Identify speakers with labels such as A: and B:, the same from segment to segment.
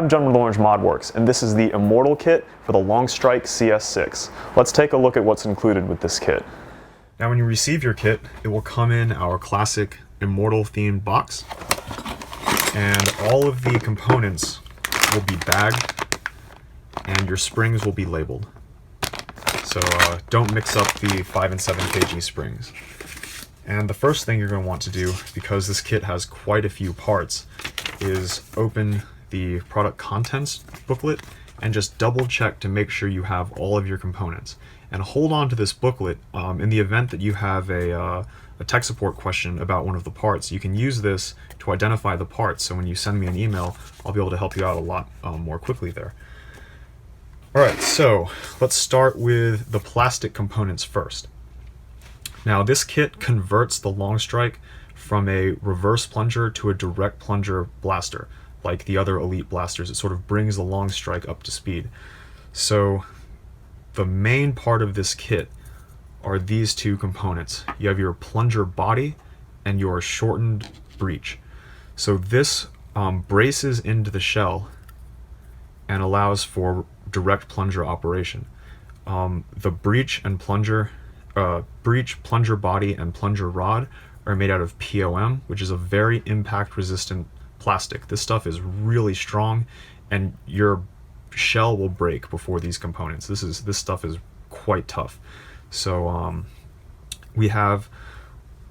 A: I'm John with Orange ModWorks, and this is the Immortal kit for the Longstrike CS6. Let's take a look at what's included with this kit.
B: Now when you receive your kit, it will come in our classic Immortal themed box, and all of the components will be bagged and your springs will be labeled. So don't mix up the 5 and 7 kg springs. And the first thing you're going to want to do, because this kit has quite a few parts, is open the product contents booklet and just double check to make sure you have all of your components. And hold on to this booklet in the event that you have a tech support question about one of the parts. You can use this to identify the parts, so when you send me an email, I'll be able to help you out a lot more quickly there. Alright, so let's start with the plastic components first. Now this kit converts the Longstrike from a reverse plunger to a direct plunger blaster. Like the other Elite blasters, it sort of brings the Longstrike up to speed. So the main part of this kit are these two components. You have your plunger body and your shortened breech. So this braces into the shell and allows for direct plunger operation. The breech, plunger body, and plunger rod are made out of POM, which is a very impact resistant plastic. This stuff is really strong, and your shell will break before these components. This stuff is quite tough. So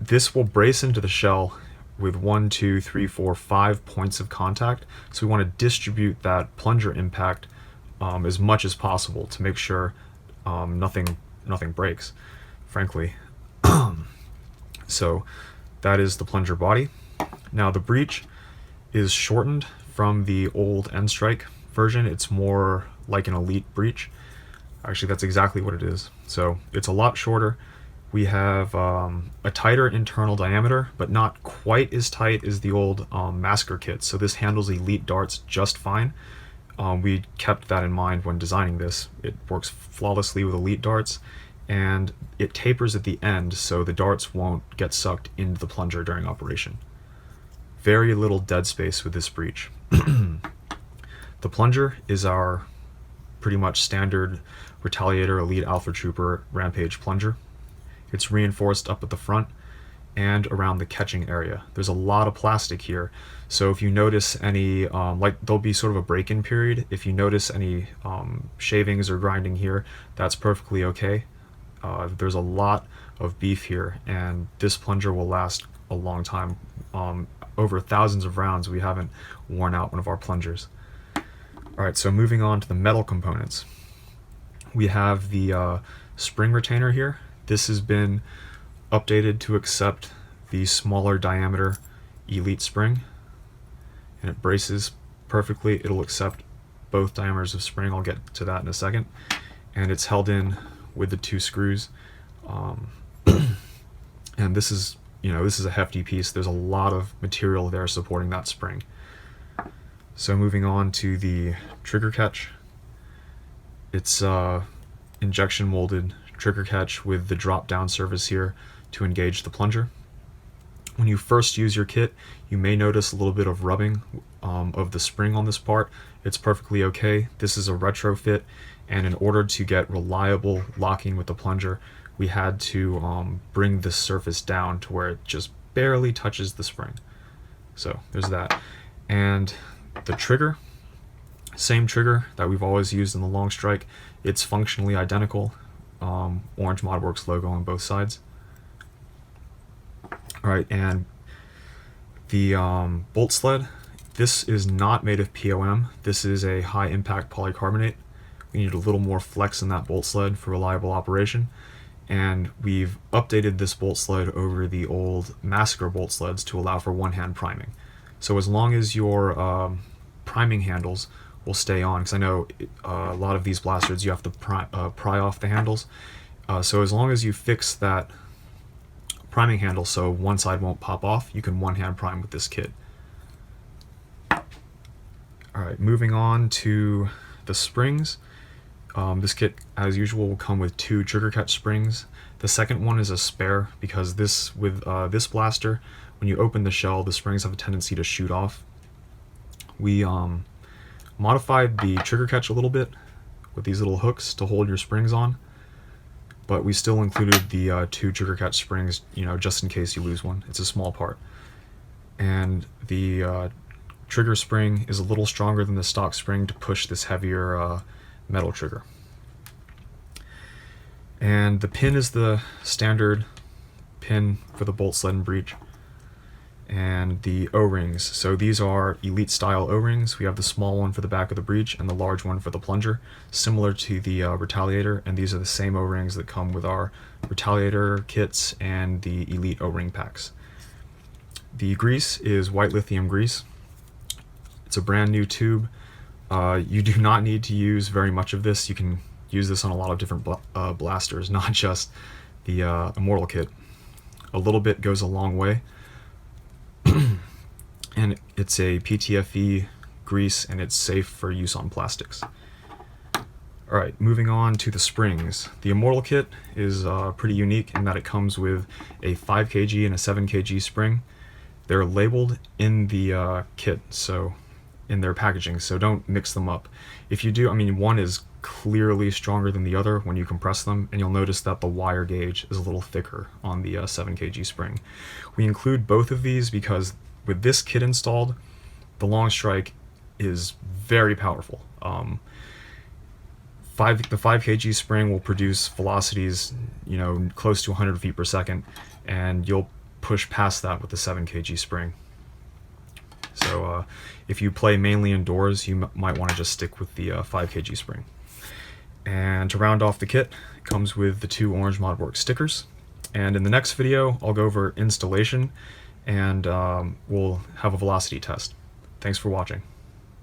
B: this will brace into the shell with 1, 2, 3, 4, 5 points of contact. So we want to distribute that plunger impact as much as possible to make sure nothing breaks, frankly. So that is the plunger body. Now the breech is shortened from the old N-Strike version. It's more like an Elite breech. Actually, that's exactly what it is. So it's a lot shorter. We have a tighter internal diameter, but not quite as tight as the old Massacre kits. So this handles Elite darts just fine. We kept that in mind when designing this. It works flawlessly with Elite darts, and it tapers at the end so the darts won't get sucked into the plunger during operation. Very little dead space with this breech. The plunger is our pretty much standard Retaliator Elite Alpha Trooper Rampage plunger. It's reinforced up at the front and around the catching area. There's a lot of plastic here, so if you notice any, there'll be sort of a break-in period. If you notice any shavings or grinding here, that's perfectly okay. There's a lot of beef here, and this plunger will last a long time. Over thousands of rounds, we haven't worn out one of our plungers. Alright, so moving on to the metal components. We have the spring retainer here. This has been updated to accept the smaller diameter Elite spring, and it braces perfectly. It'll accept both diameters of spring. I'll get to that in a second. And it's held in with the 2 screws. And this is a hefty piece. There's a lot of material there supporting that spring. So moving on to the trigger catch. It's injection molded trigger catch with the drop down surface here to engage the plunger. When you first use your kit, you may notice a little bit of rubbing of the spring on this part. It's perfectly okay. This is a retrofit, and in order to get reliable locking with the plunger, we had to bring this surface down to where it just barely touches the spring. So there's that. And the trigger, same trigger that we've always used in the Longstrike. It's functionally identical. Orange ModWorks logo on both sides. Alright, and the bolt sled, this is not made of POM. This is a high impact polycarbonate. We need a little more flex in that bolt sled for reliable operation. And we've updated this bolt sled over the old Massacre bolt sleds to allow for one-hand priming. So as long as your priming handles will stay on, because I know a lot of these blasters you have to pry off the handles. So as long as you fix that priming handle so one side won't pop off, you can one-hand prime with this kit. Alright, moving on to the springs. This kit, as usual, will come with 2 trigger catch springs. The second one is a spare because this blaster, when you open the shell, the springs have a tendency to shoot off. We modified the trigger catch a little bit with these little hooks to hold your springs on, but we still included the 2 trigger catch springs, you know, just in case you lose one. It's a small part. And the trigger spring is a little stronger than the stock spring to push this heavier metal trigger. And the pin is the standard pin for the bolt sled and breech. And the O-rings, so these are elite style O-rings. We have the small one for the back of the breech and the large one for the plunger, similar to the Retaliator, and these are the same O-rings that come with our Retaliator kits and the elite O-ring packs. The grease is white lithium grease. It's a brand new tube. You do not need to use very much of this. You can use this on a lot of different blasters, not just the Immortal kit. A little bit goes a long way. And it's a PTFE grease, and it's safe for use on plastics. Alright, moving on to the springs. The Immortal kit is pretty unique in that it comes with a 5 kg and a 7 kg spring. They're labeled in the kit, so in their packaging, so don't mix them up. If you do, I mean, one is clearly stronger than the other when you compress them, and you'll notice that the wire gauge is a little thicker on the 7 kg spring. We include both of these because with this kit installed, the Longstrike is very powerful. The 5 kg spring will produce velocities, you know, close to 100 feet per second, and you'll push past that with the 7 kg spring. So if you play mainly indoors, you might want to just stick with the 5 kg spring. And to round off the kit, it comes with the 2 Orange Modworks stickers. And in the next video, I'll go over installation, and we'll have a velocity test. Thanks for watching.